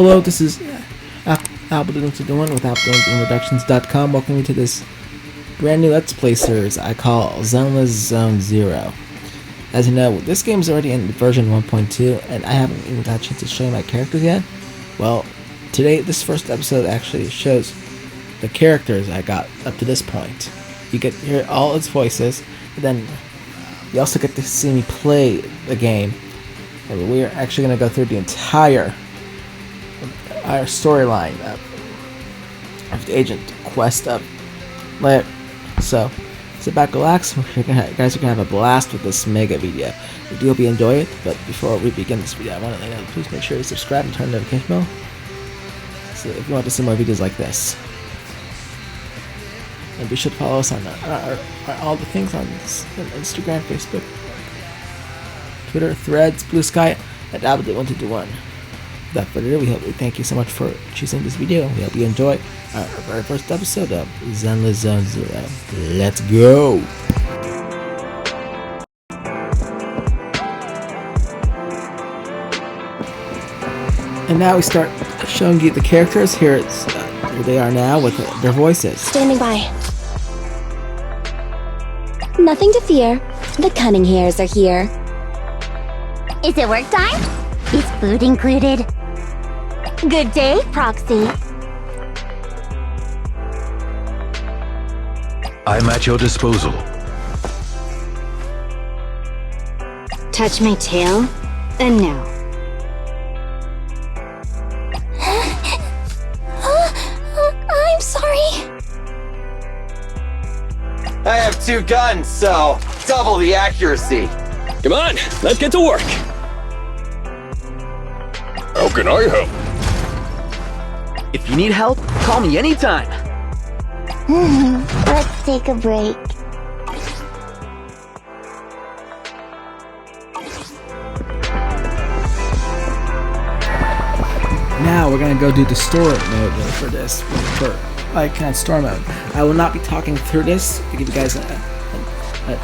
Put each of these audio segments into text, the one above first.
Hello, this is Albert1 with Albert1Productions.com. Welcome you to this brand new Let's Play series I call Zenless Zone 0. As you know, this game is already in version 1.2, and I haven't even got a chance to show you my characters yet. Well, today, this first episode actually shows the characters I got up to this point. You get to hear all its voices, and then you also get to see me play the game. And we are actually going to go through the entire our storyline of the agent quest of Lycaon. So sit back, relax. You guys are gonna have a blast with this mega video. We do hope you enjoy it. But before we begin this video, I want to let you know, please make sure you subscribe and turn the notification bell. So if you want to see more videos like this, and be sure to follow us on all the things on Instagram, Facebook, Twitter, Threads, Blue Sky, at Albert1. Without further ado, we thank you so much for choosing this video. We hope you enjoy our very first episode of Zenless Zone 0. Let's go! And now we start showing you the characters. Here they are now with their voices. Standing by. Nothing to fear. The cunning hairs are here. Is it work time? Is food included? Good day, Proxy. I'm at your disposal. Touch my tail, and no. I'm sorry. I have 2 guns, so double the accuracy. Come on, let's get to work. How can I help? If you need help, call me anytime. Let's take a break. Now we're gonna go do the store mode for this, for Lycaon store mode. I will not be talking through this to give you guys a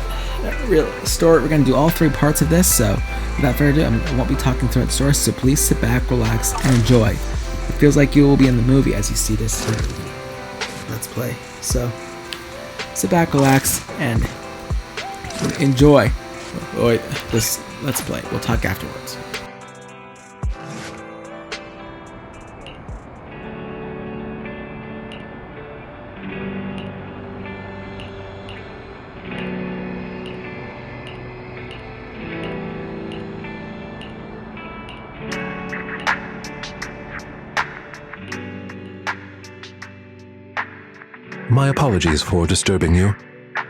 real story. We're gonna do all 3 parts of this, so without further ado, I won't be talking through the story, so please sit back, relax, and enjoy. It feels like you will be in the movie as you see this Let's Play. So sit back, relax, and enjoy this Let's Play. We'll talk afterwards. My apologies for disturbing you.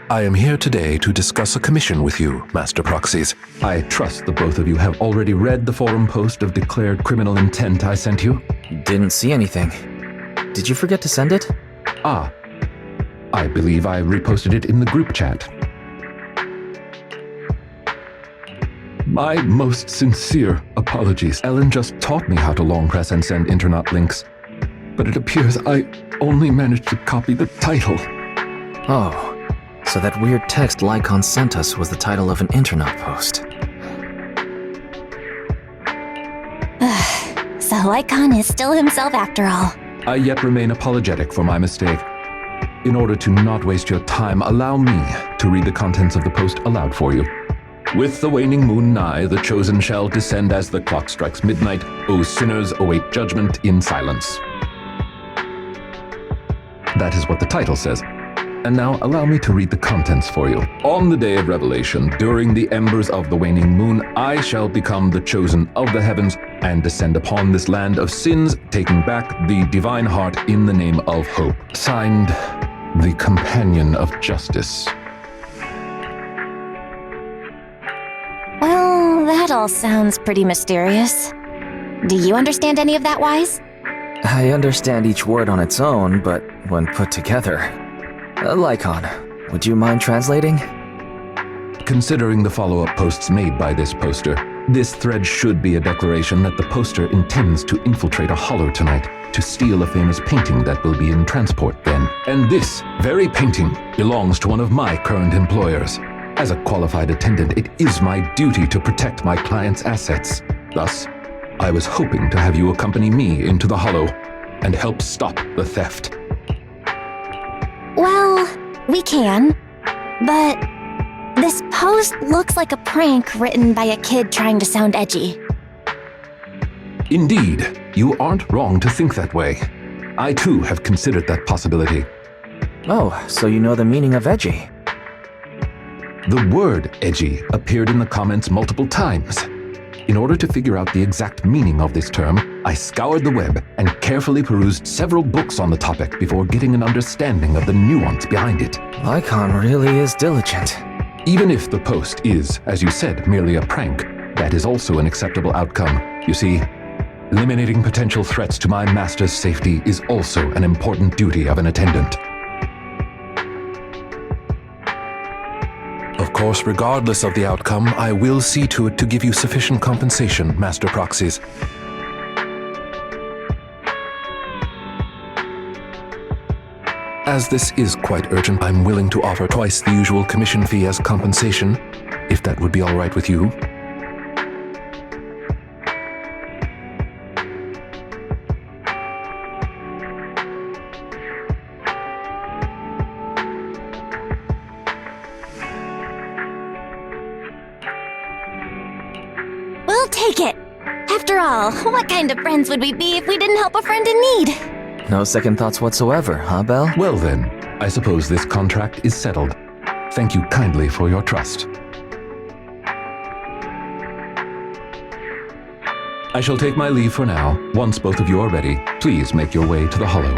I am here today to discuss a commission with you, Master Proxies. I trust the both of you have already read the forum post of declared criminal intent I sent you. Didn't see anything. Did you forget to send it? Ah, I believe I reposted it in the group chat. My most sincere apologies. Ellen just taught me how to long press and send internet links, but it appears I only managed to copy the title. Oh, so that weird text Lycaon sent us was the title of an internet post. So Lycaon is still himself after all. I yet remain apologetic for my mistake. In order to not waste your time, allow me to read the contents of the post aloud for you. With the waning moon nigh, the chosen shall descend as the clock strikes midnight. O sinners, await judgment in silence. That is what the title says. And now allow me to read the contents for you. On the day of revelation, during the embers of the waning moon, I shall become the chosen of the heavens and descend upon this land of sins, taking back the divine heart in the name of hope. Signed, the Companion of Justice. Well, that all sounds pretty mysterious. Do you understand any of that, Wise? I understand each word on its own, but when put together... Lycaon, would you mind translating? Considering the follow-up posts made by this poster, this thread should be a declaration that the poster intends to infiltrate a hollow tonight to steal a famous painting that will be in transport then. And this very painting belongs to one of my current employers. As a qualified attendant, it is my duty to protect my client's assets. Thus, I was hoping to have you accompany me into the Hollow and help stop the theft. Well, we can, but this post looks like a prank written by a kid trying to sound edgy. Indeed, you aren't wrong to think that way. I too have considered that possibility. Oh, so you know the meaning of edgy? The word edgy appeared in the comments multiple times. In order to figure out the exact meaning of this term, I scoured the web and carefully perused several books on the topic before getting an understanding of the nuance behind it. Lycaon really is diligent. Even if the post is, as you said, merely a prank, that is also an acceptable outcome. You see, eliminating potential threats to my master's safety is also an important duty of an attendant. Of course, regardless of the outcome, I will see to it to give you sufficient compensation, Master Proxies. As this is quite urgent, I'm willing to offer twice the usual commission fee as compensation, if that would be all right with you. We'll take it. After all, what kind of friends would we be if we didn't help a friend in need? No second thoughts whatsoever, huh, Belle? Well then, I suppose this contract is settled. Thank you kindly for your trust. I shall take my leave for now. Once both of you are ready, please make your way to the Hollow.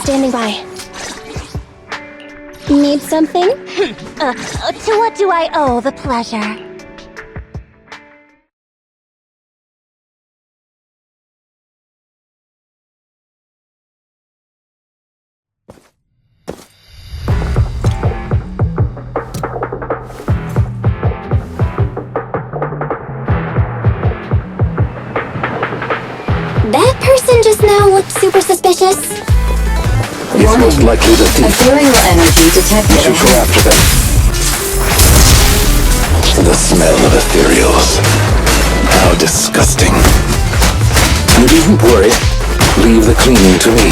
Standing by. Need something? To what do I owe the pleasure? That person just now looked super suspicious. It's most likely the thief. Ethereal energy detected. We should go after them. The smell of ethereals. How disgusting. You needn't worry. Leave the cleaning to me.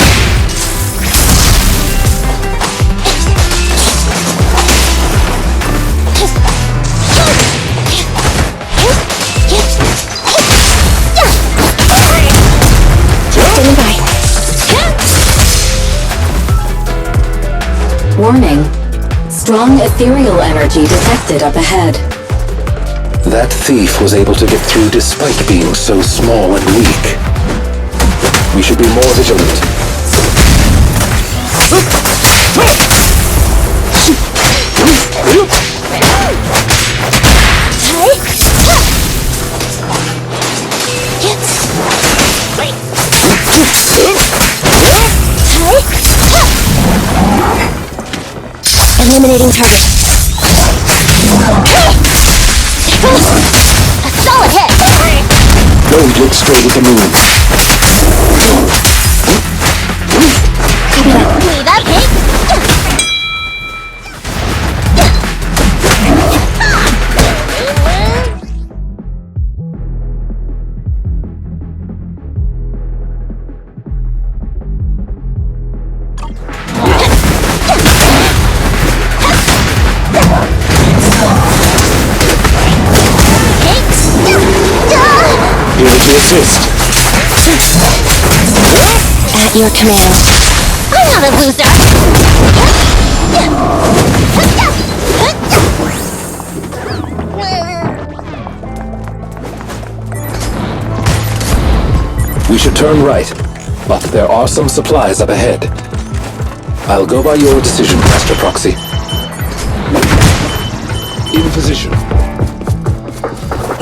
Standing by. Warning. Strong ethereal energy detected up ahead. That thief was able to get through despite being so small and weak. We should be more vigilant. Eliminating target. A solid hit! Don't look straight at the moon. Need a pick? At your command. I'm not a loser! We should turn right, but there are some supplies up ahead. I'll go by your decision, Master Proxy. In position.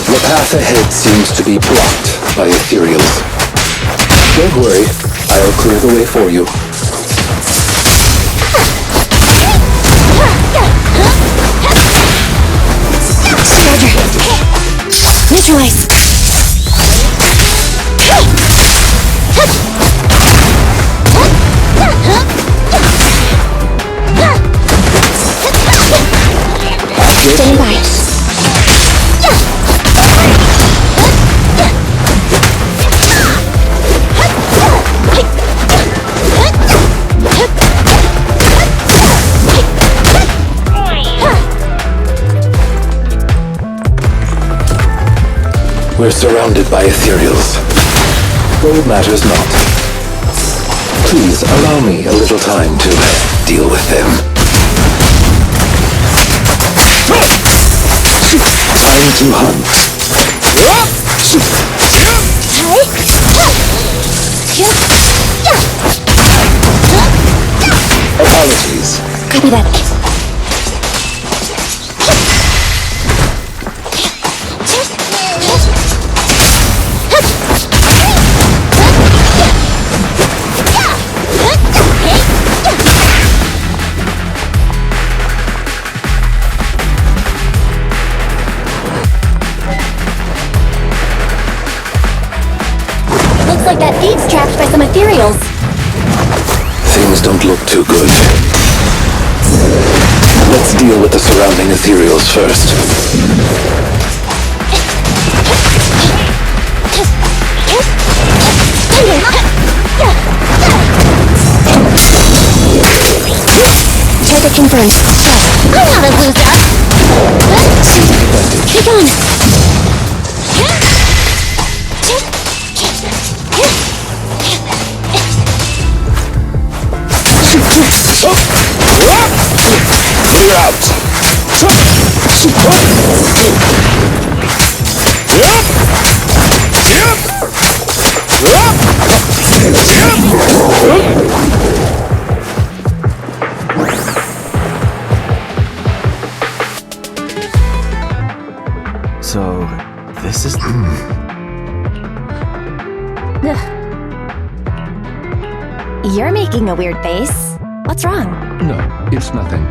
The path ahead seems to be blocked by ethereals. Don't worry, I'll clear the way for you. Roger. Neutralize. Stand by. We're surrounded by ethereals. Gold matters not. Please allow me a little time to deal with them. Time to hunt. Apologies. Copy that. Looks like that feed's trapped by some ethereals. Things don't look too good. Let's deal with the surrounding ethereals first. Target confirmed. I'm not a loser. Be gone. Clear out! So, this is... You're making a weird face. What's wrong? No, it's nothing.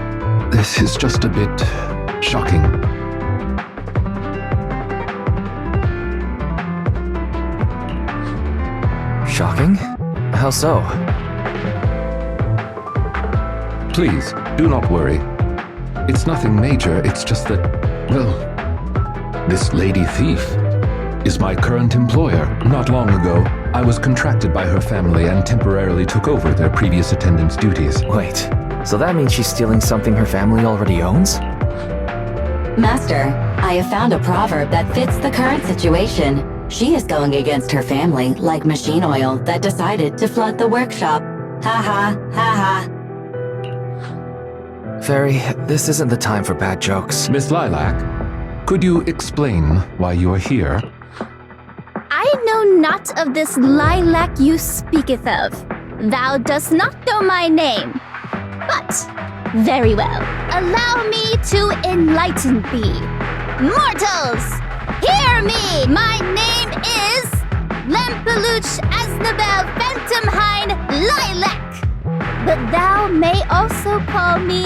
This is just a bit shocking. Shocking? How so? Please, do not worry. It's nothing major, it's just that, well, this lady thief is my current employer. Not long ago, I was contracted by her family and temporarily took over their previous attendant's duties. Wait, so that means she's stealing something her family already owns? Master, I have found a proverb that fits the current situation. She is going against her family like machine oil that decided to flood the workshop. Ha ha, ha ha. Fairy, this isn't the time for bad jokes. Miss Lilac, could you explain why you are here? I know not of this lilac you speaketh of. Thou dost not know my name. But, very well, allow me to enlighten thee. Mortals, hear me! My name is Lempeluch Asnabel Phantomhine Lilac. But thou may also call me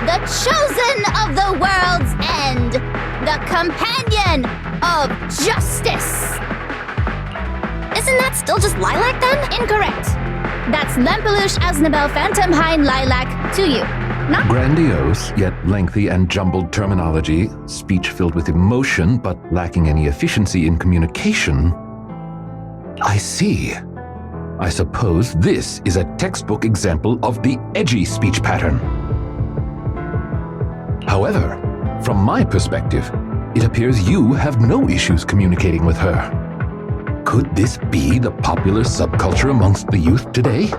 the Chosen of the World's End, the Companion of Justice. Isn't that still just Lilac then? Incorrect. That's Lempeluch Asnabel Phantomhine Lilac to you. Not Grandiose, yet lengthy and jumbled terminology, speech filled with emotion but lacking any efficiency in communication. I see. I suppose this is a textbook example of the edgy speech pattern. However, from my perspective, it appears you have no issues communicating with her. Could this be the popular subculture amongst the youth today?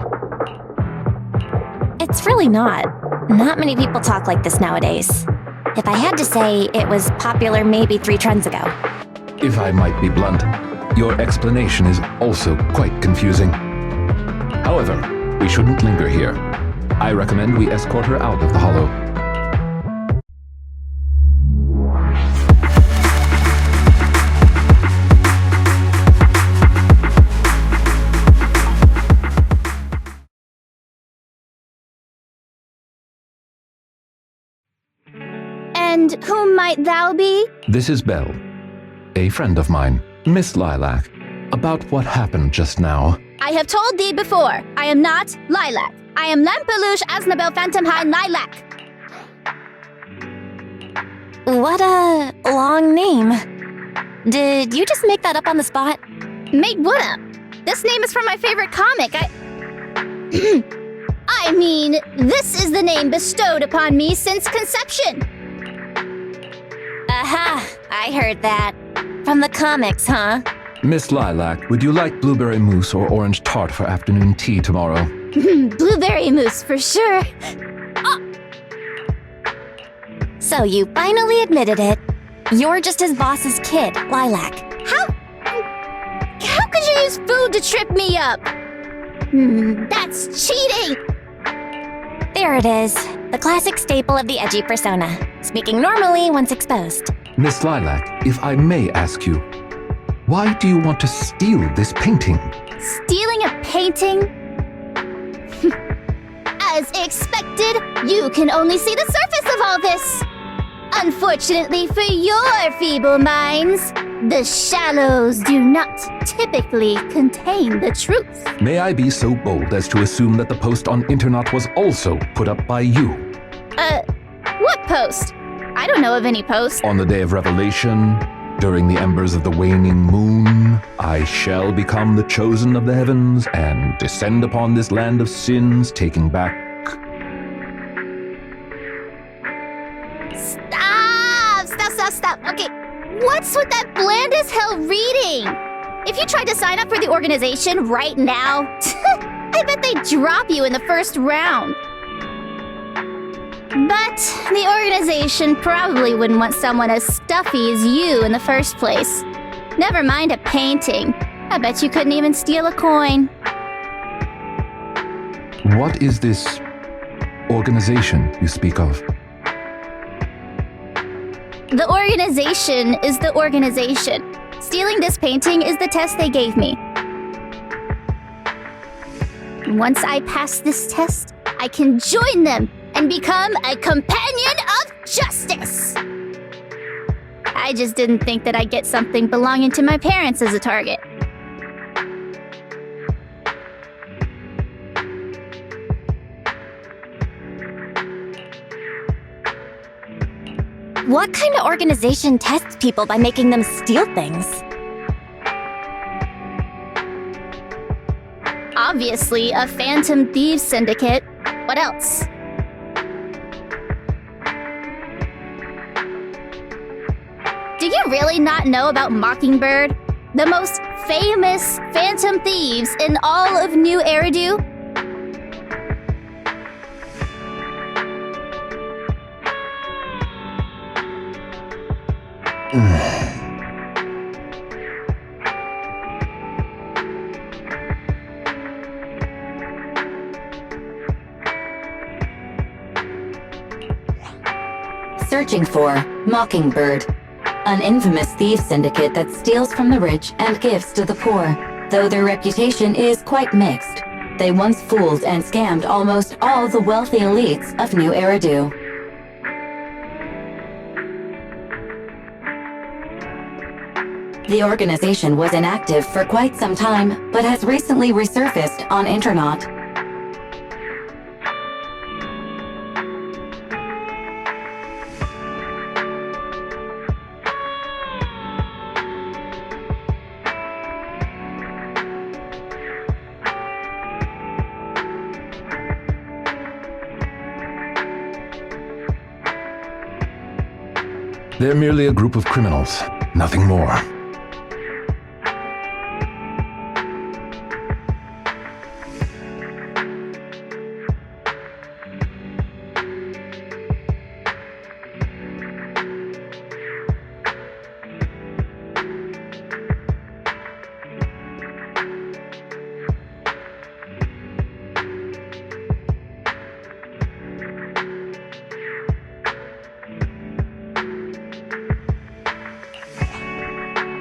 It's really not. Not many people talk like this nowadays. If I had to say, it was popular maybe 3 trends ago. If I might be blunt, Your explanation is also quite confusing. However, we shouldn't linger here. I recommend we escort her out of the hollow. And whom might thou be? This is Belle, a friend of mine, Miss Lilac. About what happened just now. I have told thee before, I am not Lilac. I am Lampeluche Asnabel Phantomhine Lilac. What a long name. Did you just make that up on the spot? Made what up? This name is from my favorite comic. I mean, this is the name bestowed upon me since conception. Aha, I heard that. From the comics, huh? Miss Lilac, would you like blueberry mousse or orange tart for afternoon tea tomorrow? Blueberry mousse for sure. So you finally admitted it. You're just his boss's kid, Lilac. How could you use food to trip me up? That's cheating! There it is. The classic staple of the edgy persona. Speaking normally once exposed. Miss Lilac, if I may ask you, why do you want to steal this painting? Stealing a painting? As expected, you can only see the surface of all this. Unfortunately for your feeble minds, the shallows do not typically contain the truth. May I be so bold as to assume that the post on internet was also put up by you? What post? I don't know of any post. On the day of revelation, during the embers of the waning moon, I shall become the chosen of the heavens and descend upon this land of sins, taking back... Stop. Okay, what's with that bland as hell reading? If you tried to sign up for the organization right now, I bet they'd drop you in the first round. But the organization probably wouldn't want someone as stuffy as you in the first place. Never mind a painting. I bet you couldn't even steal a coin. What is this organization you speak of? The organization is the organization. Stealing this painting is the test they gave me. Once I pass this test, I can join them and become a companion of justice. I just didn't think that I'd get something belonging to my parents as a target. What kind of organization tests people by making them steal things? Obviously, a phantom thieves syndicate. What else? Do you really not know about Mockingbird? The most famous phantom thieves in all of New Eridu? Searching for Mockingbird, an infamous thief syndicate that steals from the rich and gives to the poor. Though their reputation is quite mixed, they once fooled and scammed almost all the wealthy elites of New Eridu. The organization was inactive for quite some time, but has recently resurfaced on internet. They're merely a group of criminals, nothing more.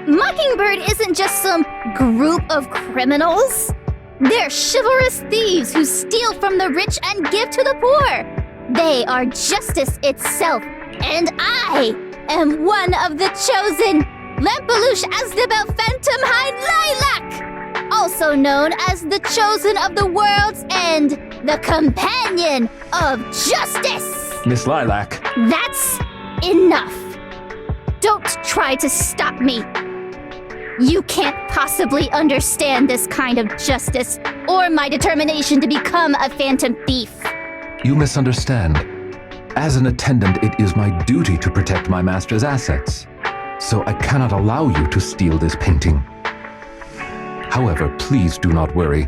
Mockingbird isn't just some group of criminals. They're chivalrous thieves who steal from the rich and give to the poor. They are justice itself, and I am one of the chosen. Lampeluche Asdabel Phantom Hind Lilac, also known as the Chosen of the World's End, the Companion of Justice. Miss Lilac. That's enough. Don't try to stop me. You can't possibly understand this kind of justice or my determination to become a phantom thief. You misunderstand. As an attendant, it is my duty to protect my master's assets. So I cannot allow you to steal this painting. However, please do not worry.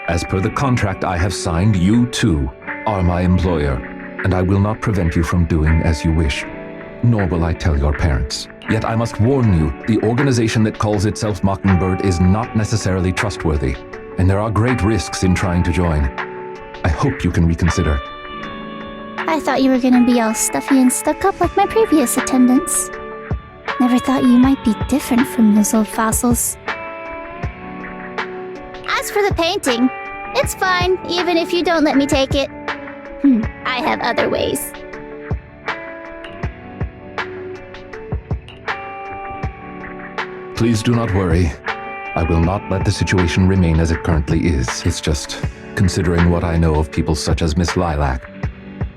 As per the contract I have signed, you too are my employer, and I will not prevent you from doing as you wish, nor will I tell your parents. Yet I must warn you, the organization that calls itself Mockingbird is not necessarily trustworthy, and there are great risks in trying to join. I hope you can reconsider. I thought you were gonna be all stuffy and stuck up like my previous attendants. Never thought you might be different from those old fossils. As for the painting, it's fine, even if you don't let me take it. I have other ways. Please do not worry. I will not let the situation remain as it currently is. It's just, considering what I know of people such as Miss Lilac,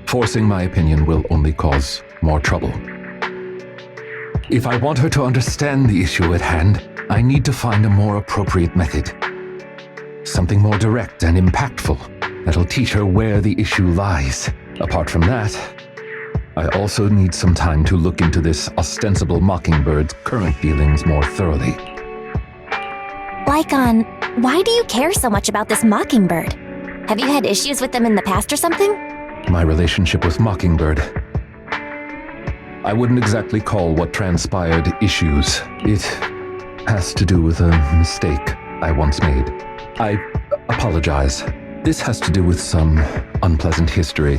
forcing my opinion will only cause more trouble. If I want her to understand the issue at hand, I need to find a more appropriate method. Something more direct and impactful that'll teach her where the issue lies. Apart from that, I also need some time to look into this ostensible Mockingbird's current dealings more thoroughly. Lycaon, why do you care so much about this Mockingbird? Have you had issues with them in the past or something? My relationship with Mockingbird, I wouldn't exactly call what transpired issues. It has to do with a mistake I once made. I apologize. This has to do with some unpleasant history.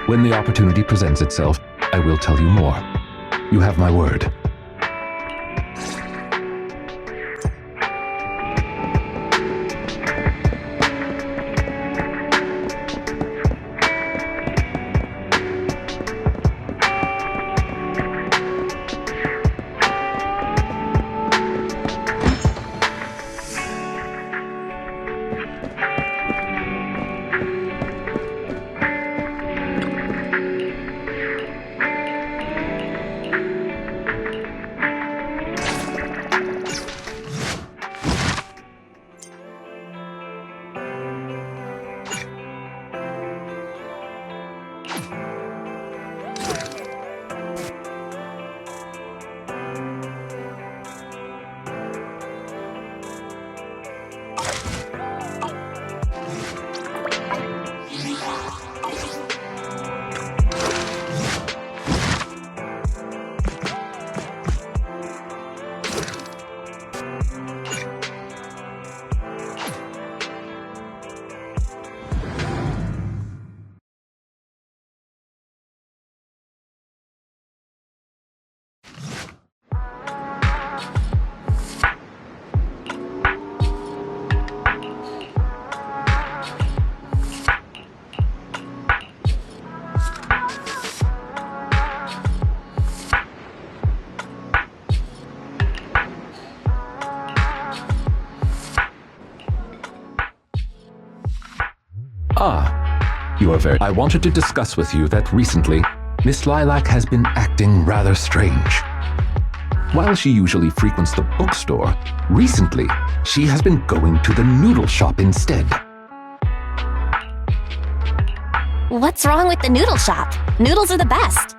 When the opportunity presents itself, I will tell you more. You have my word. You are very... I wanted to discuss with you that recently, Miss Lilac has been acting rather strange. While she usually frequents the bookstore, recently, she has been going to the noodle shop instead. What's wrong with the noodle shop? Noodles are the best.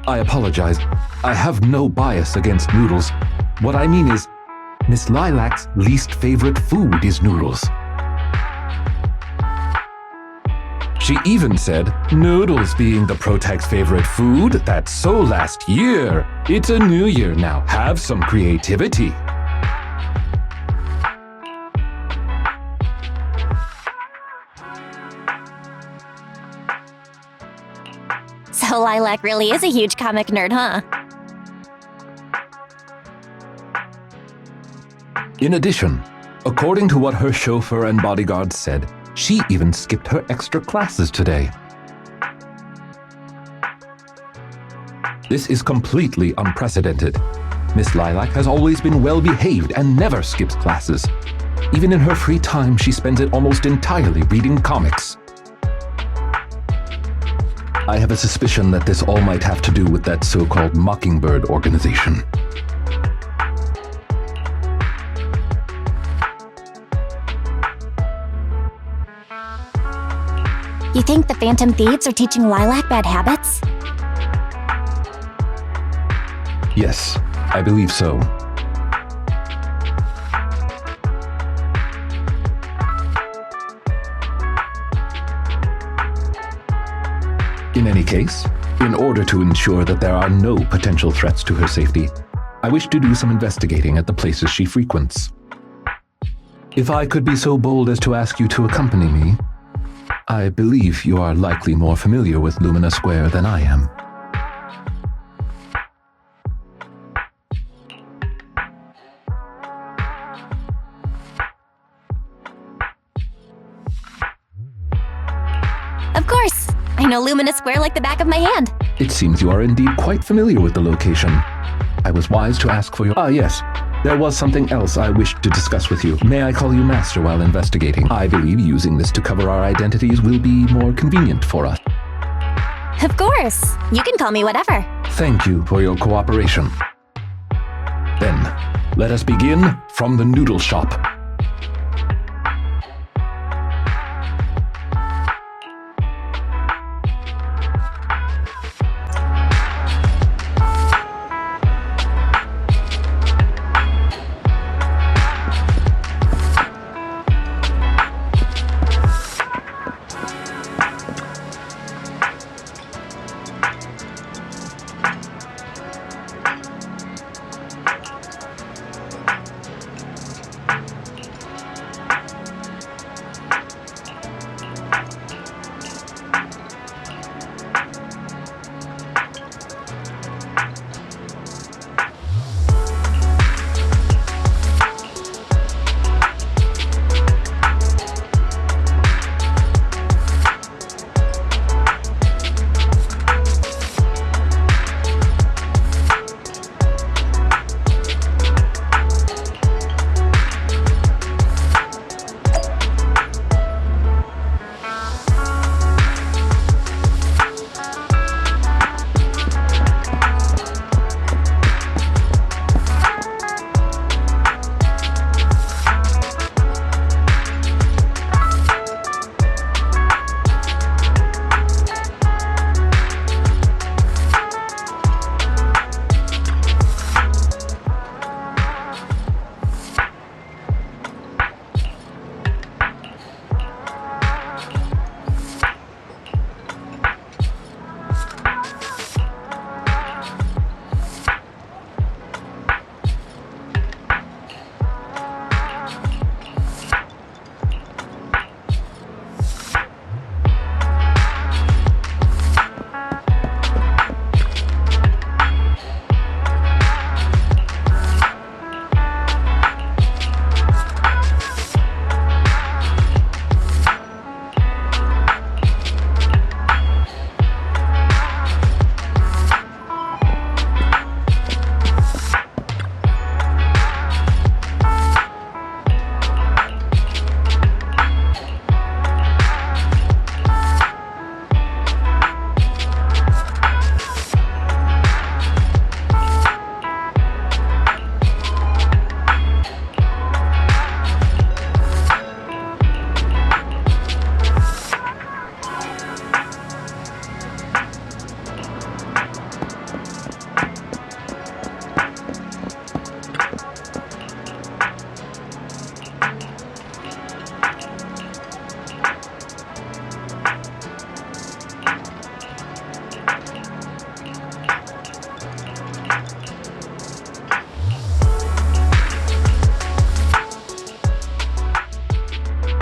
I apologize. I have no bias against noodles. What I mean is, Miss Lilac's least favorite food is noodles. She even said, noodles being the Protag's favorite food, that's so last year. It's a new year now. Have some creativity. So Lilac really is a huge comic nerd, huh? In addition, according to what her chauffeur and bodyguard said, she even skipped her extra classes today. This is completely unprecedented. Miss Lilac has always been well-behaved and never skips classes. Even in her free time, she spends it almost entirely reading comics. I have a suspicion that this all might have to do with that so-called Mockingbird organization. You think the Phantom Thieves are teaching Lilac bad habits? Yes, I believe so. In any case, in order to ensure that there are no potential threats to her safety, I wish to do some investigating at the places she frequents. If I could be so bold as to ask you to accompany me, I believe you are likely more familiar with Lumina Square than I am. Of course! I know Lumina Square like the back of my hand. It seems you are indeed quite familiar with the location. I was wise to ask for your... Ah, yes. There was something else I wished to discuss with you. May I call you Master while investigating? I believe using this to cover our identities will be more convenient for us. Of course! You can call me whatever. Thank you for your cooperation. Then, let us begin from the noodle shop.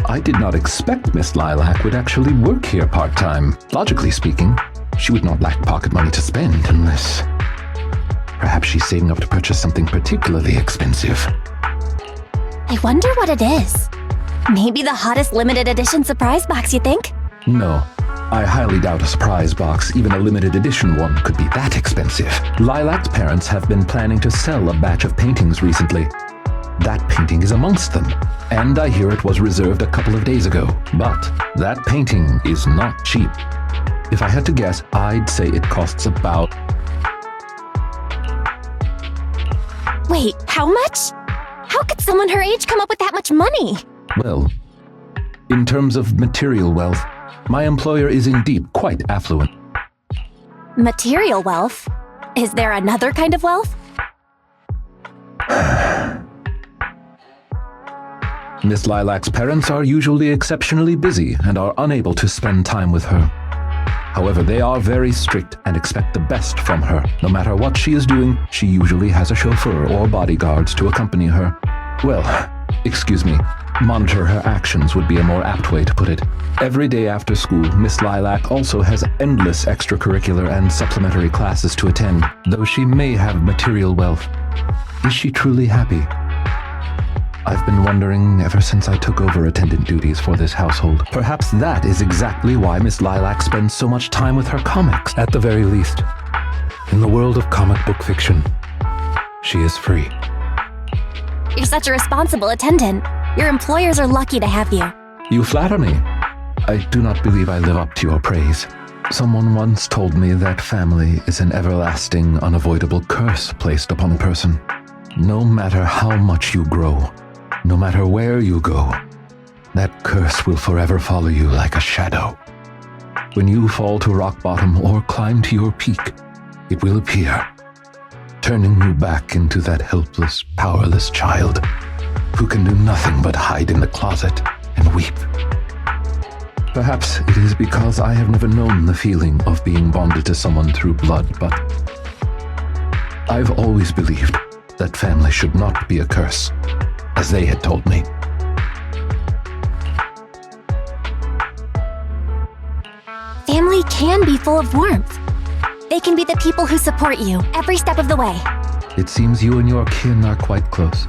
I did not expect Miss Lilac would actually work here part-time. Logically speaking, she would not lack pocket money to spend unless... Perhaps she's saving up to purchase something particularly expensive. I wonder what it is. Maybe the hottest limited edition surprise box, you think? No. I highly doubt a surprise box, even a limited edition one, could be that expensive. Lilac's parents have been planning to sell a batch of paintings recently. That painting is amongst them, and I hear it was reserved a couple of days ago. But that painting is not cheap. If I had to guess, I'd say it costs about... Wait, how much? How could someone her age come up with that much money? Well, in terms of material wealth, my employer is indeed quite affluent. Material wealth? Is there another kind of wealth? Miss Lilac's parents are usually exceptionally busy and are unable to spend time with her. However, they are very strict and expect the best from her. No matter what she is doing, she usually has a chauffeur or bodyguards to accompany her. Well, excuse me, monitor her actions would be a more apt way to put it. Every day after school, Miss Lilac also has endless extracurricular and supplementary classes to attend. Though she may have material wealth, is she truly happy? I've been wondering ever since I took over attendant duties for this household. Perhaps that is exactly why Miss Lilac spends so much time with her comics. At the very least, in the world of comic book fiction, she is free. You're such a responsible attendant. Your employers are lucky to have you. You flatter me. I do not believe I live up to your praise. Someone once told me that family is an everlasting, unavoidable curse placed upon a person. No matter how much you grow, no matter where you go, that curse will forever follow you like a shadow. When you fall to rock bottom or climb to your peak, it will appear, turning you back into that helpless, powerless child who can do nothing but hide in the closet and weep. Perhaps it is because I have never known the feeling of being bonded to someone through blood, but I've always believed that family should not be a curse, as they had told me. Family can be full of warmth. They can be the people who support you every step of the way. It seems you and your kin are quite close.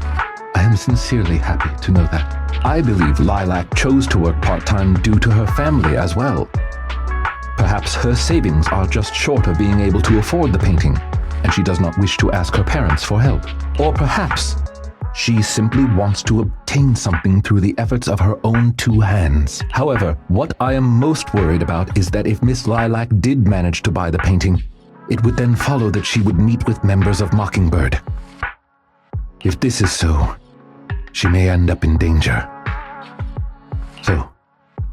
I am sincerely happy to know that. I believe Lilac chose to work part-time due to her family as well. Perhaps her savings are just short of being able to afford the painting, and she does not wish to ask her parents for help. Or perhaps she simply wants to obtain something through the efforts of her own two hands. However, what I am most worried about is that if Miss Lilac did manage to buy the painting, it would then follow that she would meet with members of Mockingbird. If this is so, she may end up in danger. So,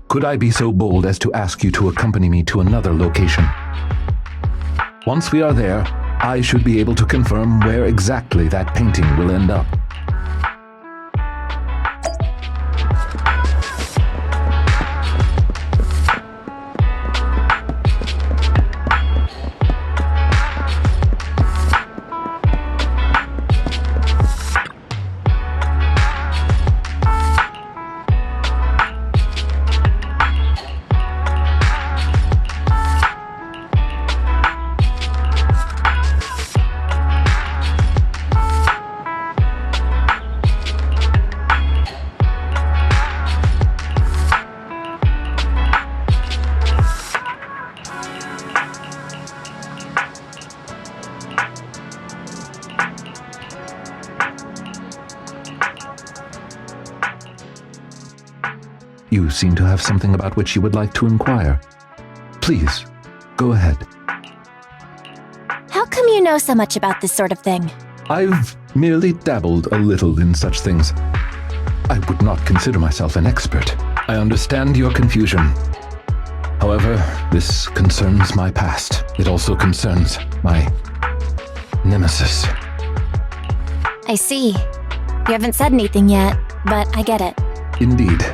could I be so bold as to ask you to accompany me to another location? Once we are there, I should be able to confirm where exactly that painting will end up. You seem to have something about which you would like to inquire. Please, go ahead. How come you know so much about this sort of thing? I've merely dabbled a little in such things. I would not consider myself an expert. I understand your confusion. However, this concerns my past. It also concerns my nemesis. I see. You haven't said anything yet, but I get it. Indeed.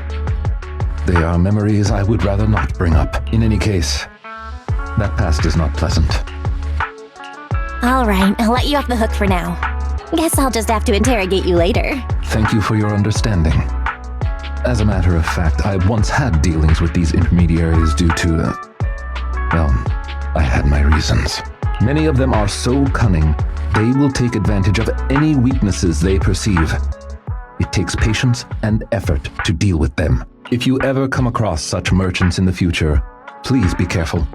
They are memories I would rather not bring up. In any case, that past is not pleasant. All right, I'll let you off the hook for now. Guess I'll just have to interrogate you later. Thank you for your understanding. As a matter of fact, I once had dealings with these intermediaries due to, well, I had my reasons. Many of them are so cunning, they will take advantage of any weaknesses they perceive. It It takes patience and effort to deal with them. If you ever come across such merchants in the future, please be careful.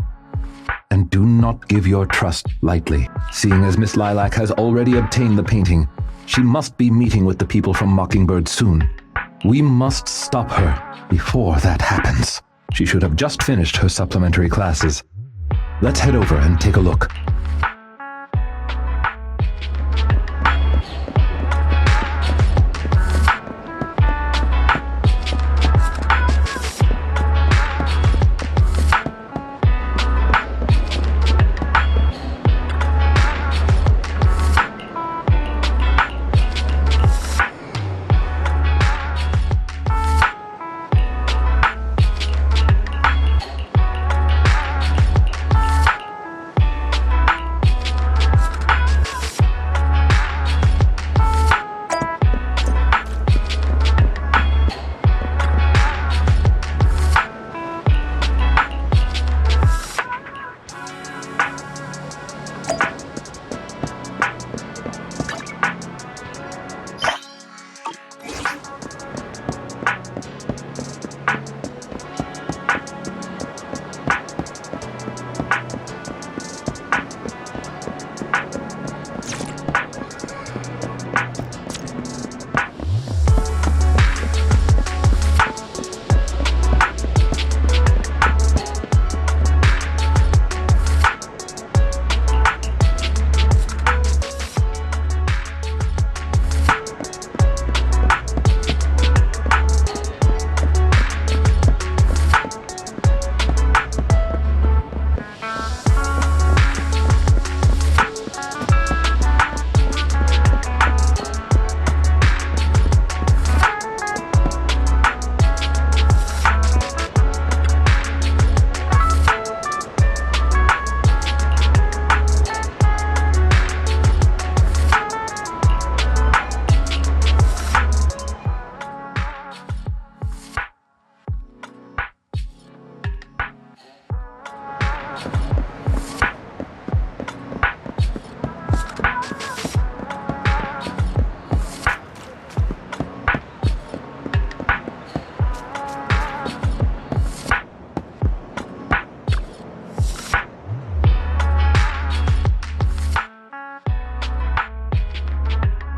And do not give your trust lightly. Seeing as Miss Lilac has already obtained the painting, she must be meeting with the people from Mockingbird soon. We must stop her before that happens. She should have just finished her supplementary classes. Let's head over and take a look.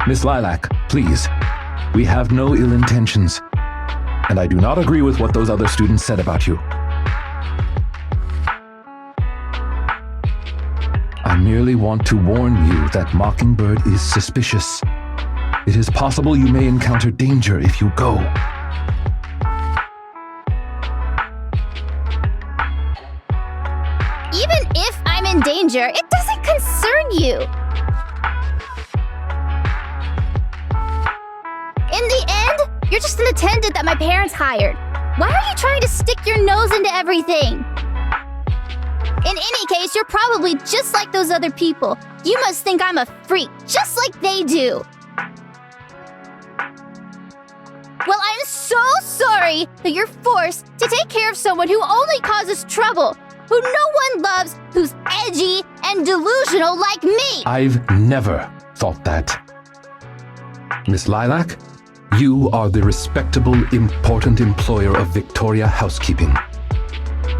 Miss Lilac, please. We have no ill intentions. And I do not agree with what those other students said about you. I merely want to warn you that Mockingbird is suspicious. It is possible you may encounter danger if you go. Even if I'm in danger, it doesn't concern you. In the end, you're just an attendant that my parents hired. Why are you trying to stick your nose into everything? In any case, you're probably just like those other people. You must think I'm a freak, just like they do. Well, I'm so sorry that you're forced to take care of someone who only causes trouble, who no one loves, who's edgy and delusional like me. I've never thought that. Miss Lilac, you are the respectable, important employer of Victoria Housekeeping.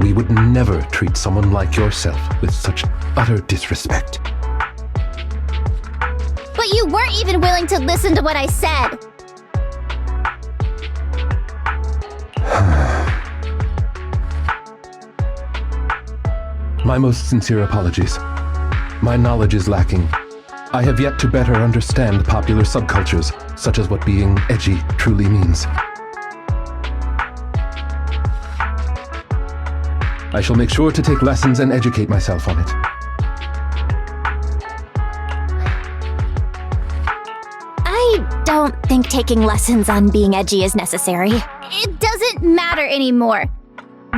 We would never treat someone like yourself with such utter disrespect. But you weren't even willing to listen to what I said. My most sincere apologies. My knowledge is lacking. I have yet to better understand popular subcultures, such as what being edgy truly means. I shall make sure to take lessons and educate myself on it. I don't think taking lessons on being edgy is necessary. It doesn't matter anymore.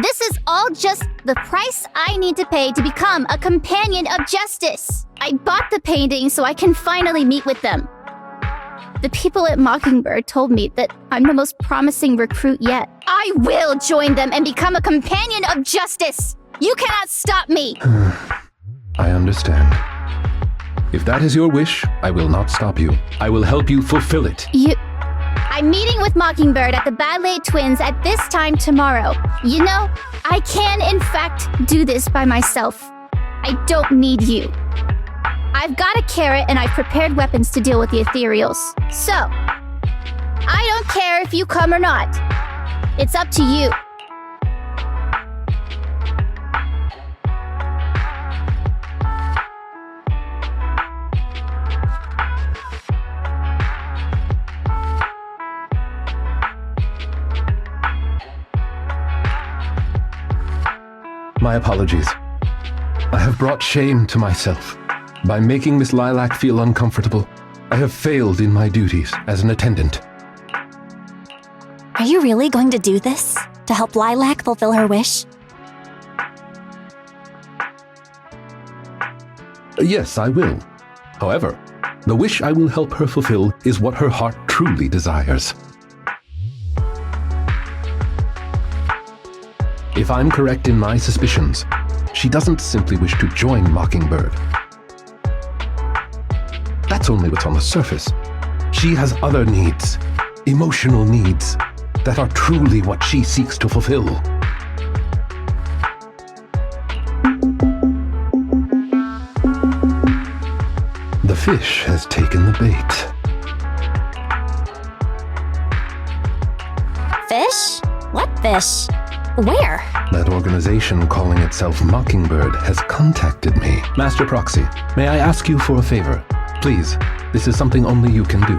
This is all just the price I need to pay to become a companion of justice. I bought the painting so I can finally meet with them. The people at Mockingbird told me that I'm the most promising recruit yet. I will join them and become a companion of justice. You cannot stop me. I understand. If that is your wish, I will not stop you. I will help you fulfill it. I I'm meeting with Mockingbird at the Ballet Twins at this time tomorrow. You know, I can in fact do this by myself. I don't need you. I've got a carrot and I've prepared weapons to deal with the ethereals. So, I don't care if you come or not. It's up to you. My apologies. I have brought shame to myself. By making Miss Lilac feel uncomfortable, I have failed in my duties as an attendant. Are you really going to do this? To help Lilac fulfill her wish? Yes, I will. However, the wish I will help her fulfill is what her heart truly desires. If I'm correct in my suspicions, she doesn't simply wish to join Mockingbird. That's only what's on the surface. She has other needs, emotional needs, that are truly what she seeks to fulfill. The fish has taken the bait. Fish? What fish? Where? That organization calling itself Mockingbird has contacted me. Master Proxy, may I ask you for a favor? Please, this is something only you can do.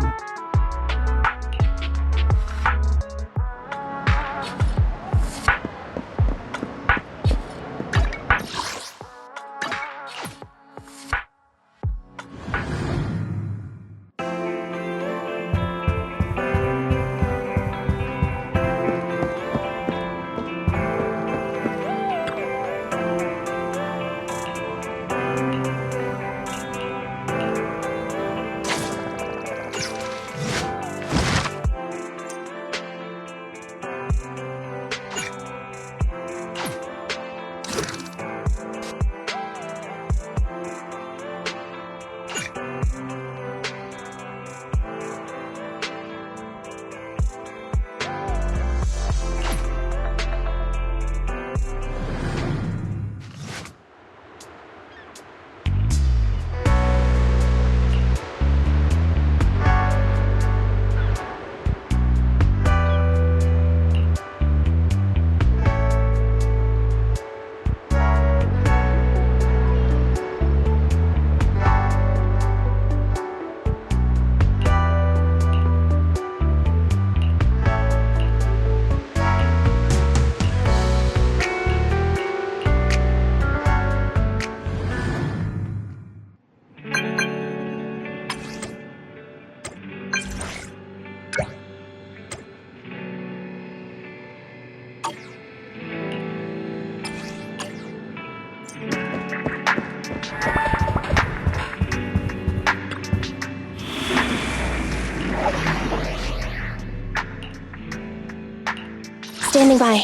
Standing by.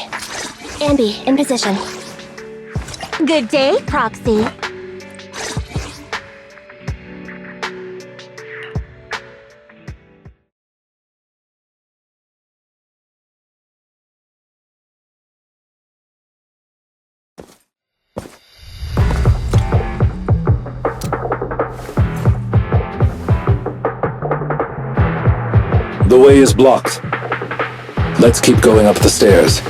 Ambi, in position. Good day, Proxy. The way is blocked. Let's keep going up the stairs.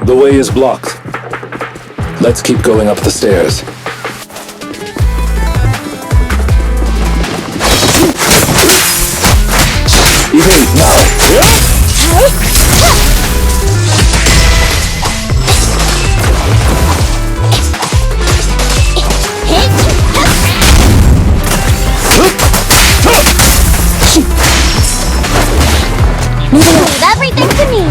The way is blocked. Let's keep going up the stairs. Evade now! Leave everything to me.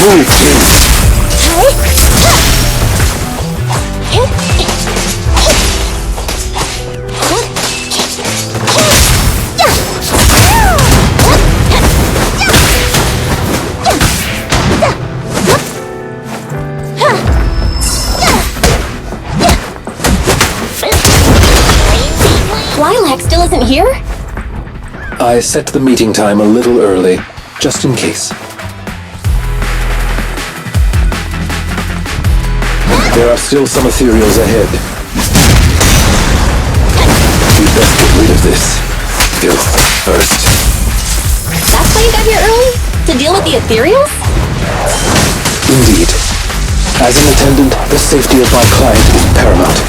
Move, team! Lilac still isn't here? I set the meeting time a little early, just in case. There are still some ethereals ahead. We best get rid of this filth first. That's why you got here early? To deal with the ethereals? Indeed. As an attendant, the safety of my client is paramount.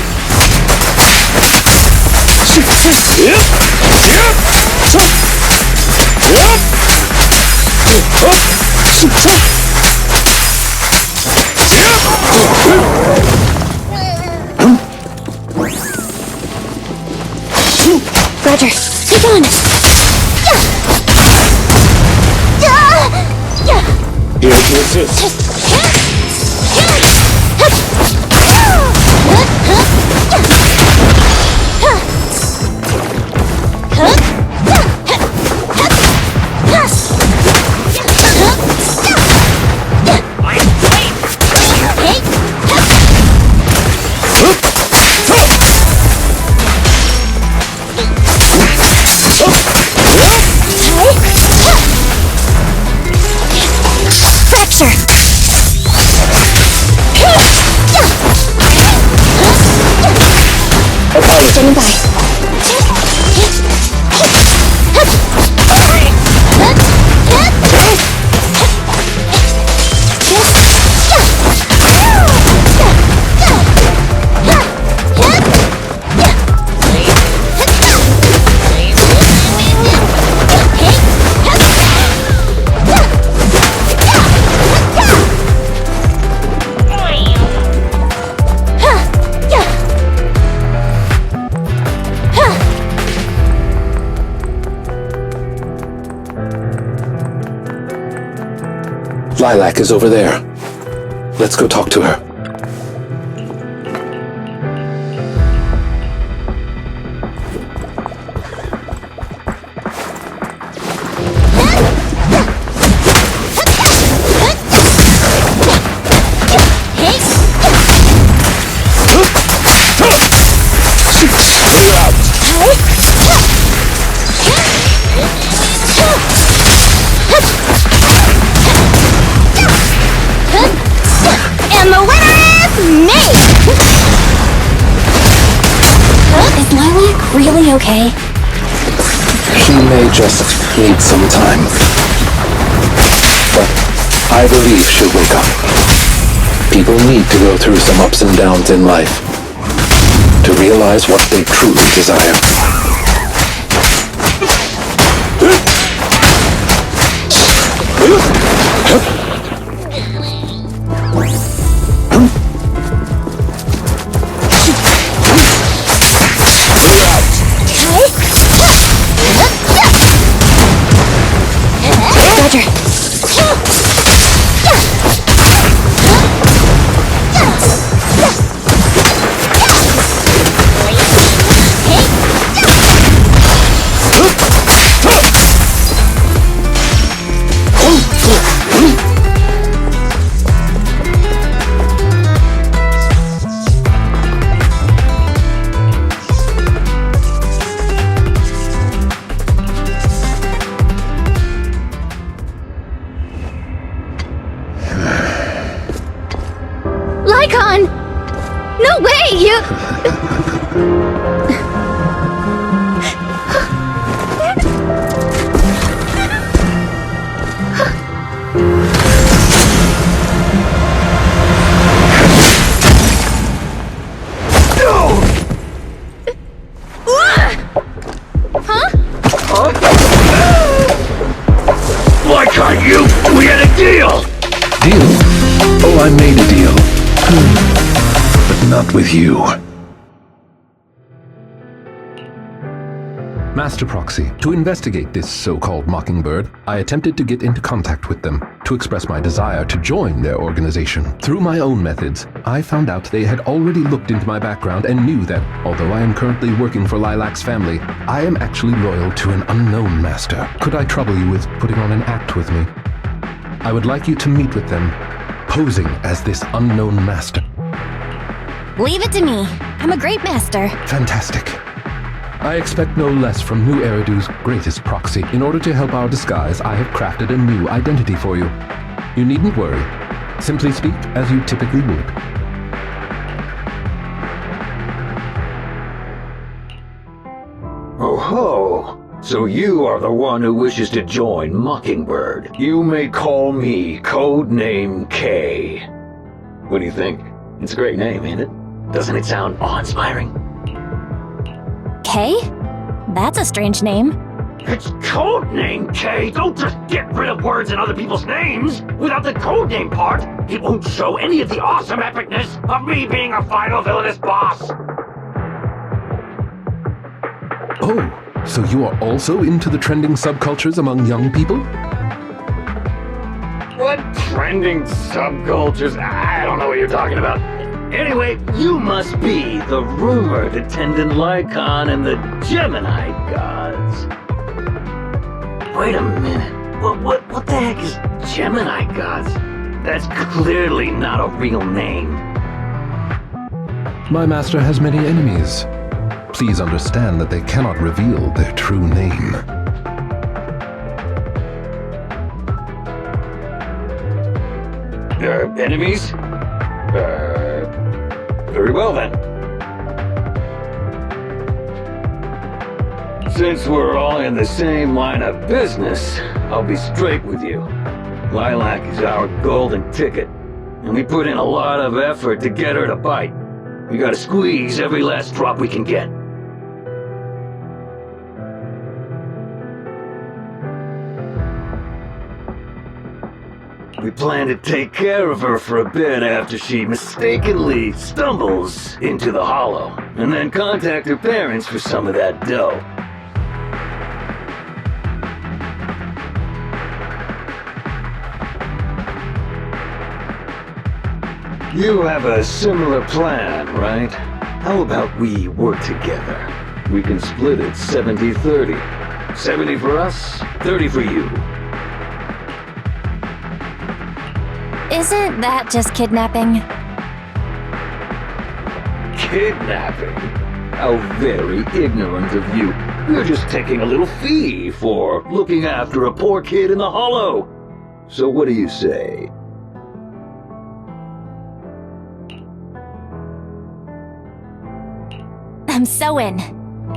Roger, keep on! Here to assist. Fracture! Standing by. Lilac is over there. Let's go talk to her. And the winner is me! Is Lilac really okay? She may just need some time. But I believe she'll wake up. People need to go through some ups and downs in life to realize what they truly desire. Lycaon! No way! You... Why can't you? We had a deal! Deal? Oh, I made a deal. But not with you. Master Proxy, to investigate this so-called Mockingbird, I attempted to get into contact with them. to express my desire to join their organization. Through my own methods, I found out they had already looked into my background and knew that, although I am currently working for Lilac's family, I am actually loyal to an unknown master. Could I trouble you with putting on an act with me? I would like you to meet with them, posing as this unknown master. Leave it to me. I'm a great master. Fantastic. I expect no less from New Eridu's greatest proxy. In order to help our disguise, I have crafted a new identity for you. You needn't worry. Simply speak as you typically would. Oh ho! So you are the one who wishes to join Mockingbird. You may call me Codename K. What do you think? It's a great name, ain't it? Doesn't it sound awe-inspiring? K? That's a strange name. It's Codename K! Don't just get rid of words in other people's names! Without the codename part, it won't show any of the awesome epicness of me being a final villainous boss! Oh, so you are also into the trending subcultures among young people? What trending subcultures? I don't know what you're talking about. Anyway, you must be the rumored attendant Lycaon and the Gemini gods. Wait a minute. What the heck is Gemini gods? That's clearly not a real name. My master has many enemies. Please understand that they cannot reveal their true name. Enemies? Very well then. Since we're all in the same line of business, I'll be straight with you. Lilac is our golden ticket, and we put in a lot of effort to get her to bite. We gotta squeeze every last drop we can get. We plan to take care of her for a bit after she mistakenly stumbles into the hollow, and then contact her parents for some of that dough. You have a similar plan, right? How about we work together? We can split it 70-30. 70 for us, 30 for you. Isn't that just kidnapping? Kidnapping? How very ignorant of you. You're just taking a little fee for looking after a poor kid in the hollow. So what do you say? I'm so in.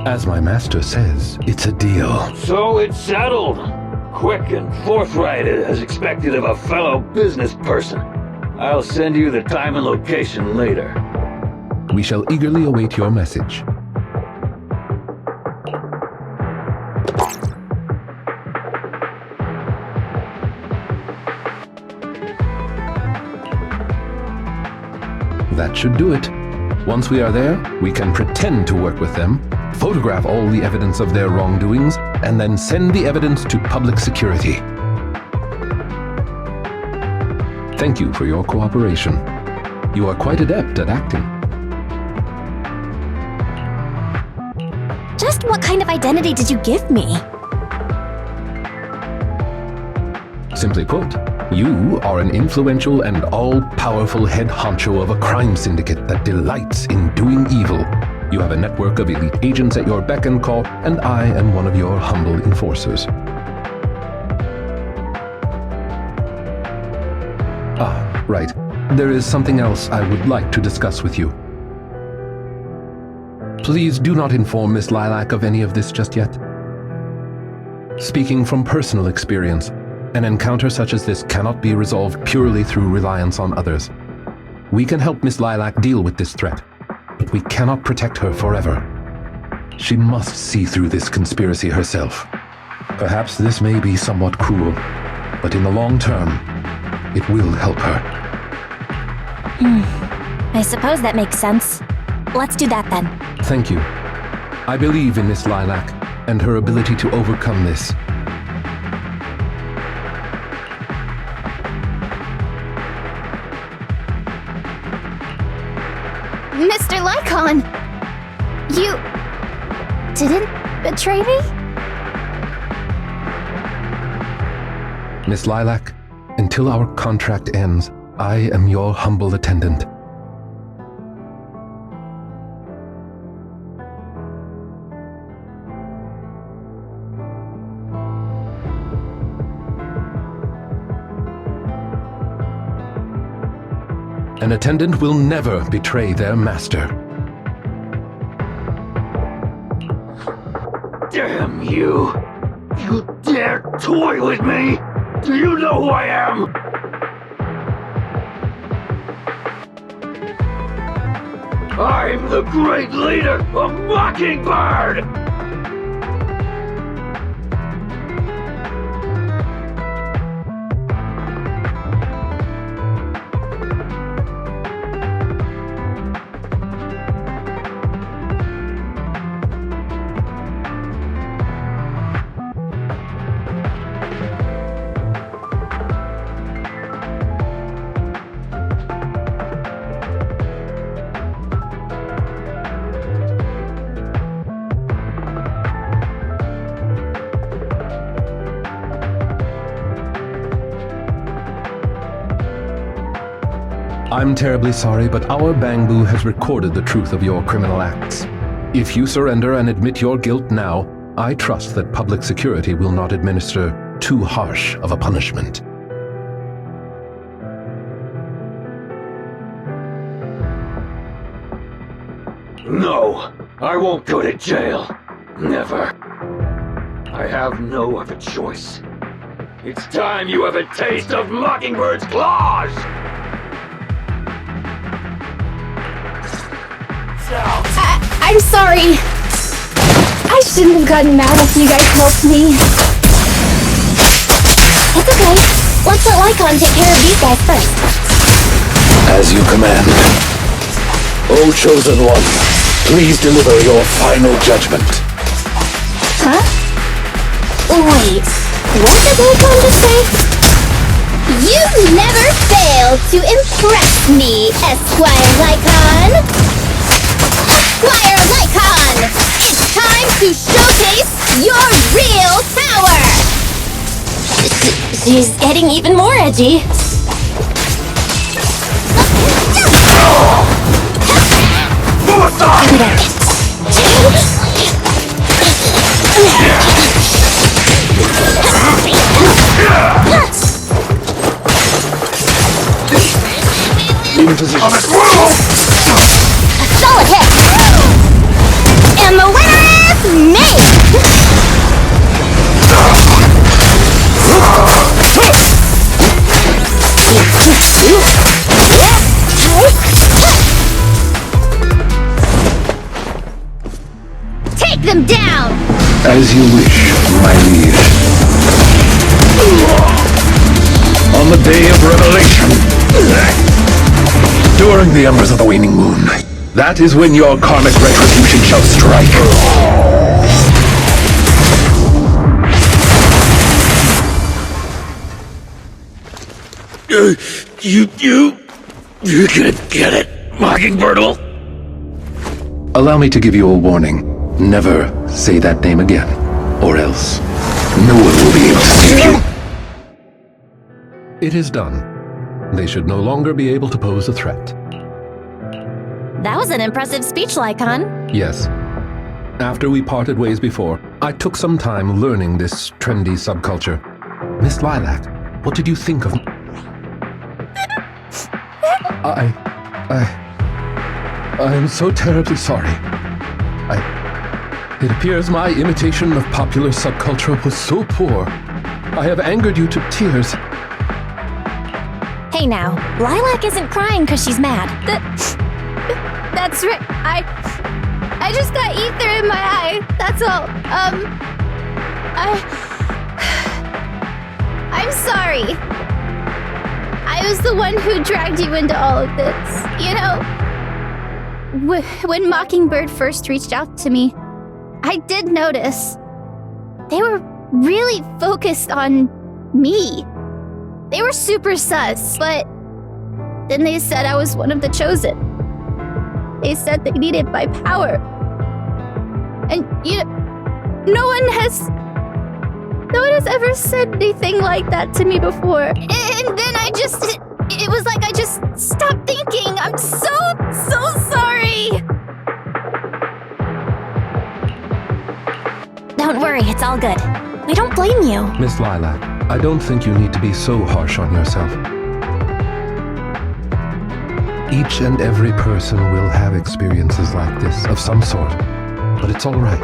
As my master says, it's a deal. So it's settled. Quick and forthright as expected of a fellow business person. I'll send you the time and location later. We shall eagerly await your message. That should do it. Once we are there, we can pretend to work with them, photograph all the evidence of their wrongdoings, and then send the evidence to public security. Thank you for your cooperation. You are quite adept at acting. Just what kind of identity did you give me? Simply put, you are an influential and all-powerful head honcho of a crime syndicate that delights in doing evil. You have a network of elite agents at your beck and call, and I am one of your humble enforcers. Ah, right. There is something else I would like to discuss with you. Please do not inform Miss Lilac of any of this just yet. Speaking from personal experience, an encounter such as this cannot be resolved purely through reliance on others. We can help Miss Lilac deal with this threat, but we cannot protect her forever. She must see through this conspiracy herself. Perhaps this may be somewhat cruel, but in the long term, it will help her. I suppose that makes sense. Let's do that then. Thank you. I believe in Miss Lilac and her ability to overcome this. Lycaon! You didn't betray me? Miss Lilac, until our contract ends, I am your humble attendant. An attendant will never betray their master. Damn you! You dare toy with me? Do you know who I am? I'm the great leader of Mockingbird! I'm terribly sorry, but our Bangbu has recorded the truth of your criminal acts. If you surrender and admit your guilt now, I trust that public security will not administer too harsh of a punishment. No, I won't go to jail. Never. I have no other choice. It's time you have a taste of Mockingbird's claws! I'm sorry. I shouldn't have gotten mad if you guys helped me. It's okay. Let's let Lycaon take care of these guys first. As you command. O Chosen One, please deliver your final judgment. Huh? Wait, what did Lycaon just say? You never fail to impress me, Esquire Lycaon! Esquire Lycaon! It's time to showcase your real power! She's getting even more edgy. In position. Solid hit! And the winner is me! Take them down! As you wish, my liege. On the day of revelation. During the embers of the waning moon, that is when your karmic retribution shall strike. You can get it, Mockingbird. Allow me to give you a warning. Never say that name again, or else no one will be able to save you. It is done. They should no longer be able to pose a threat. That was an impressive speech, Lycaon. Yes. After we parted ways before, I took some time learning this trendy subculture. Miss Lilac, what did you think of... I am so terribly sorry. It appears my imitation of popular subculture was so poor. I have angered you to tears. Hey now, Lilac isn't crying because she's mad. That's right. I just got ether in my eye. That's all. I'm sorry. I was the one who dragged you into all of this. You know, when Mockingbird first reached out to me, I did notice they were really focused on me. They were super sus, but then they said I was one of the chosen. they said they needed my power. And no one has ever said anything like that to me before. And then it was like I just stopped thinking. I'm so sorry. Don't worry, it's all good. I don't blame you. Miss Lilac, I don't think you need to be so harsh on yourself. Each and every person will have experiences like this of some sort, but it's all right.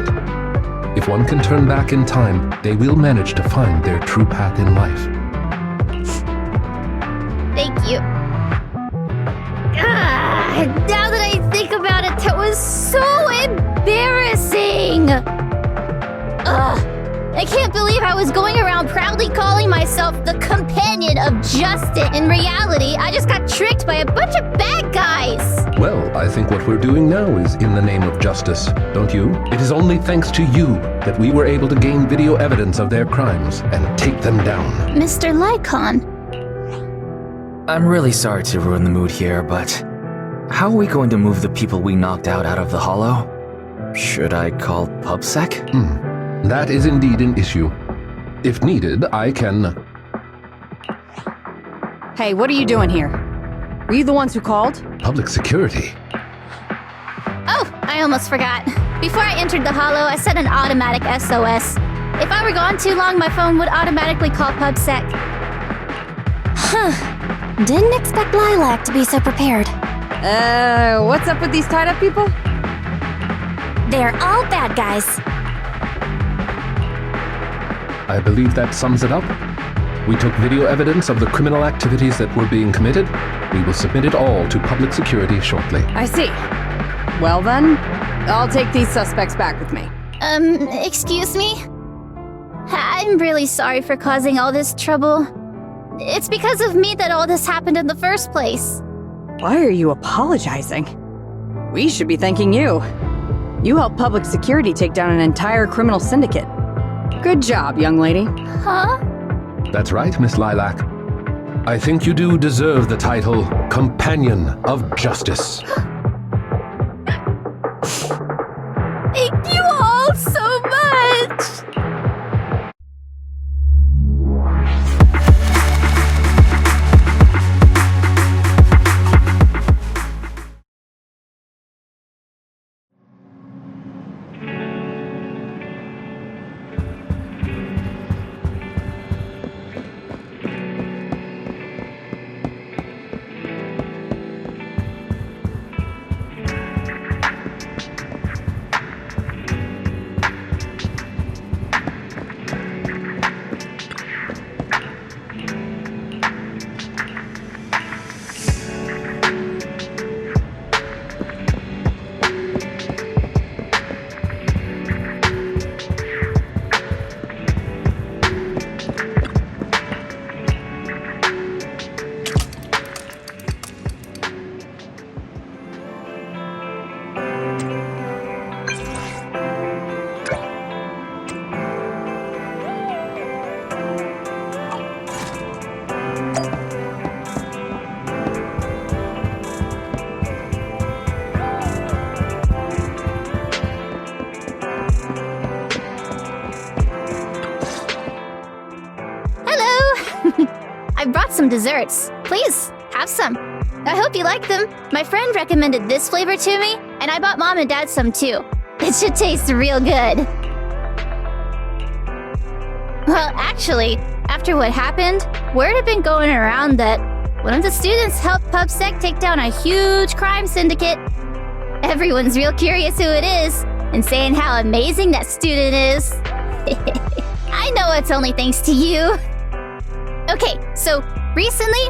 If one can turn back in time, they will manage to find their true path in life. Thank you. Now that I think about it, that was so embarrassing. I can't believe I was going around proudly calling myself the companion of justice. In reality, I just got tricked by a bunch of bad guys. Well, I think what we're doing now is in the name of justice, don't you? It is only thanks to you that we were able to gain video evidence of their crimes and take them down. Mr. Lycaon. I'm really sorry to ruin the mood here, but how are we going to move the people we knocked out of the hollow? Should I call PubSec? That is indeed an issue. If needed, I can... Hey, what are you doing here? Were you the ones who called? Public security. Oh, I almost forgot. Before I entered the hollow, I set an automatic SOS. If I were gone too long, my phone would automatically call PubSec. Didn't expect Lilac to be so prepared. What's up with these tied-up people? They're all bad guys. I believe that sums it up. We took video evidence of the criminal activities that were being committed. We will submit it all to public security shortly. I see. Well then, I'll take these suspects back with me. Excuse me? I'm really sorry for causing all this trouble. It's because of me that all this happened in the first place. Why are you apologizing? We should be thanking you. You helped public security take down an entire criminal syndicate. Good job, young lady. Huh? That's right, Miss Lilac. I think you do deserve the title Companion of Justice. Thank you all so much! I brought some desserts. Please, have some. I hope you like them. My friend recommended this flavor to me, and I bought Mom and Dad some too. It should taste real good. Well, actually, after what happened, word had been going around that one of the students helped PubSec take down a huge crime syndicate. Everyone's real curious who it is, and saying how amazing that student is. I know it's only thanks to you. Okay, so recently,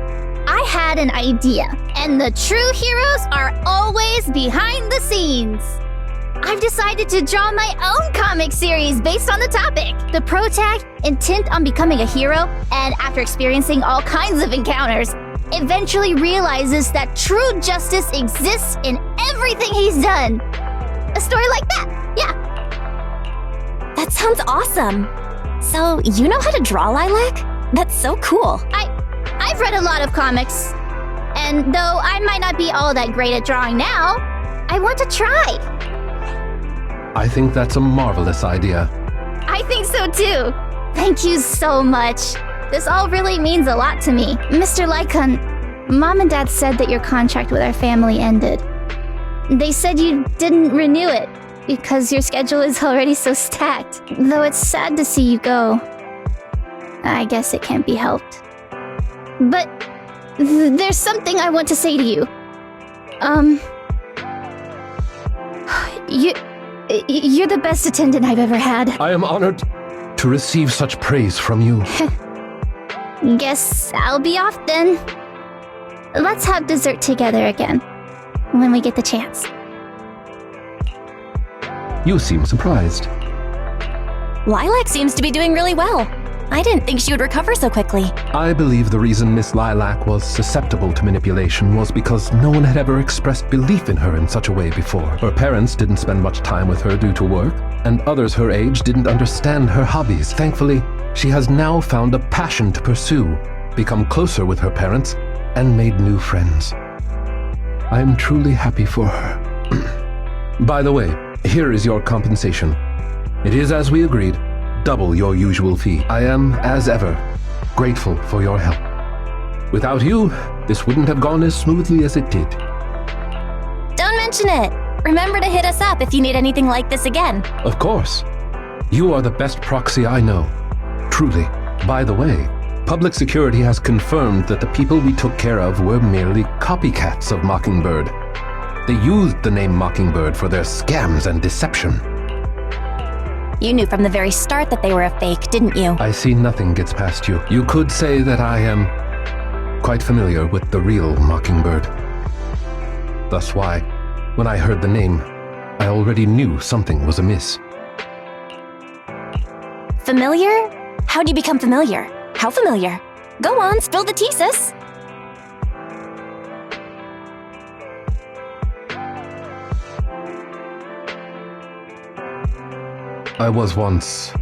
I had an idea, and the true heroes are always behind the scenes. I've decided to draw my own comic series based on the topic. The protag, intent on becoming a hero, and after experiencing all kinds of encounters, eventually realizes that true justice exists in everything he's done. A story like that, yeah. That sounds awesome. So, you know how to draw, Lilac? That's so cool. I've read a lot of comics, and though I might not be all that great at drawing now, I want to try. I think that's a marvelous idea. I think so too. Thank you so much. This all really means a lot to me. Mr. Lycaon, Mom and Dad said that your contract with our family ended. They said you didn't renew it because your schedule is already so stacked. Though it's sad to see you go. I guess it can't be helped. But there's something I want to say to you. You're the best attendant I've ever had. I am honored to receive such praise from you. Guess I'll be off then. Let's have dessert together again, when we get the chance. You seem surprised. Lilac seems to be doing really well. I didn't think she would recover so quickly. I believe the reason Miss Lilac was susceptible to manipulation was because no one had ever expressed belief in her in such a way before. Her parents didn't spend much time with her due to work, and others her age didn't understand her hobbies. Thankfully, she has now found a passion to pursue, become closer with her parents, and made new friends. I am truly happy for her. By the way, here is your compensation. It is as we agreed. Double your usual fee. I am, as ever, grateful for your help. Without you, this wouldn't have gone as smoothly as it did. Don't mention it. Remember to hit us up if you need anything like this again. Of course. You are the best proxy I know. Truly. By the way, public security has confirmed that the people we took care of were merely copycats of Mockingbird. They used the name Mockingbird for their scams and deception. You knew from the very start that they were a fake, didn't you? I see nothing gets past you. You could say that I am quite familiar with the real Mockingbird. Thus why, when I heard the name, I already knew something was amiss. Familiar? How'd you become familiar? How familiar? Go on, spill the tea, sis. I was once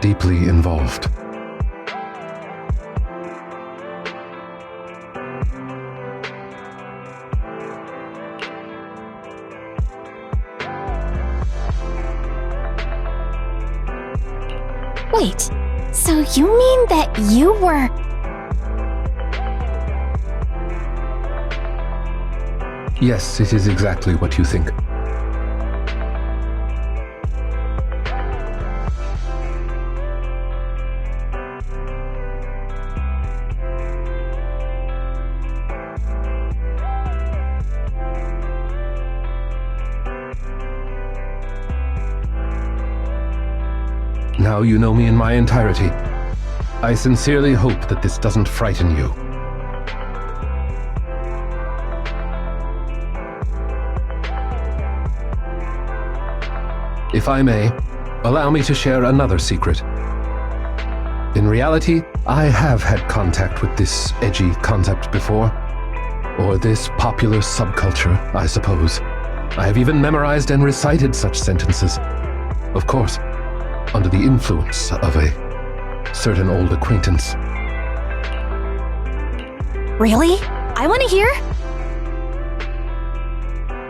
deeply involved. Wait, so you mean that you were... Yes, it is exactly what you think. Now you know me in my entirety. I sincerely hope that this doesn't frighten you. If I may, allow me to share another secret. In reality, I have had contact with this edgy concept before. Or this popular subculture, I suppose. I have even memorized and recited such sentences. Of course, under the influence of a certain old acquaintance. Really? I want to hear?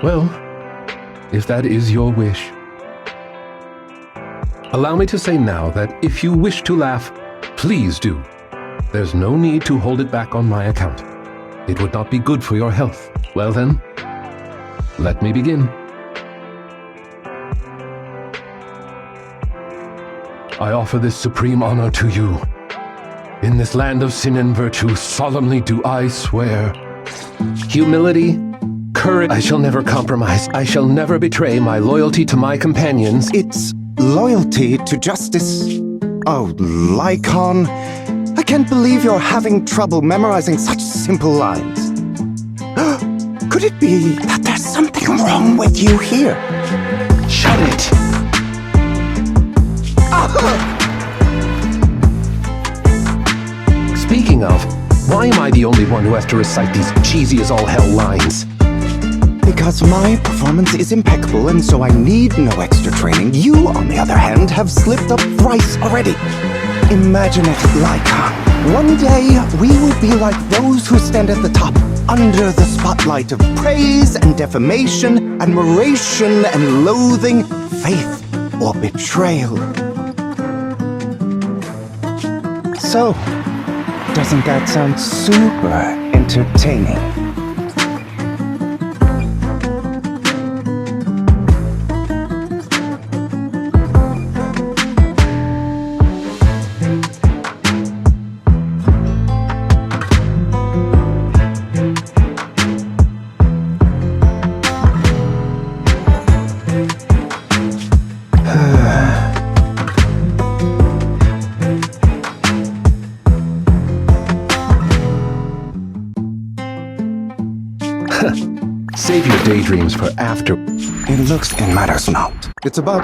Well, if that is your wish. Allow me to say now that if you wish to laugh, please do. There's no need to hold it back on my account. It would not be good for your health. Well then, let me begin. I offer this supreme honor to you. In this land of sin and virtue, solemnly do I swear. Humility, courage, I shall never compromise. I shall never betray my loyalty to my companions. It's loyalty to justice. Oh, Lycaon, I can't believe you're having trouble memorizing such simple lines. Could it be that there's something wrong with you here? Shut it! Speaking of, why am I the only one who has to recite these cheesy-as-all-hell lines? Because my performance is impeccable and so I need no extra training. You, on the other hand, have slipped up thrice already. Imagine it, Lycaon. One day, we will be like those who stand at the top, under the spotlight of praise and defamation, admiration and loathing, faith or betrayal. So, doesn't that sound super entertaining? Save your daydreams for after. It looks it matters not. It's about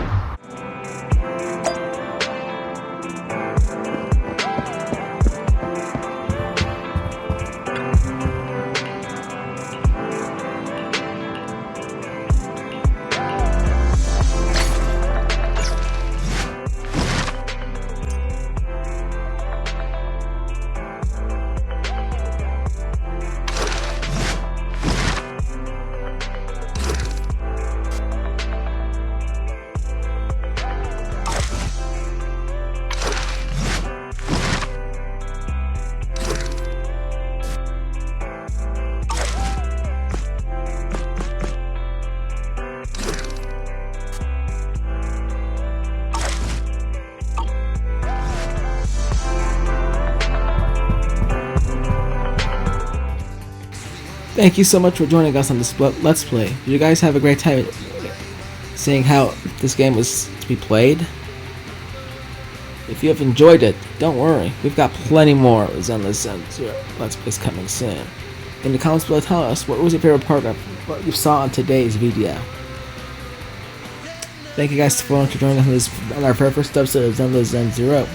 Thank you so much for joining us on this Let's Play. Did you guys have a great time seeing how this game was to be played? If you have enjoyed it, don't worry. We've got plenty more Zenless Let's Plays coming soon. In the comments below, tell us what was your favorite part of what you saw on today's video. Thank you guys for joining us on our very first episode of Zenless Zen Zero.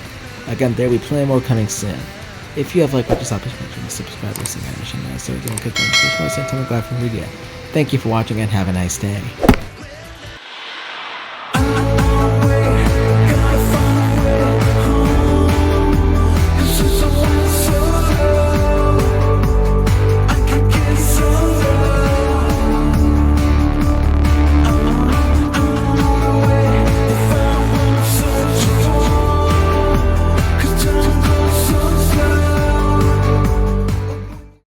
Again, there will be plenty more coming soon. If you have liked what you saw, please make sure to subscribe to the mission. So don't click on the subscribe button. Thank you for watching and have a nice day.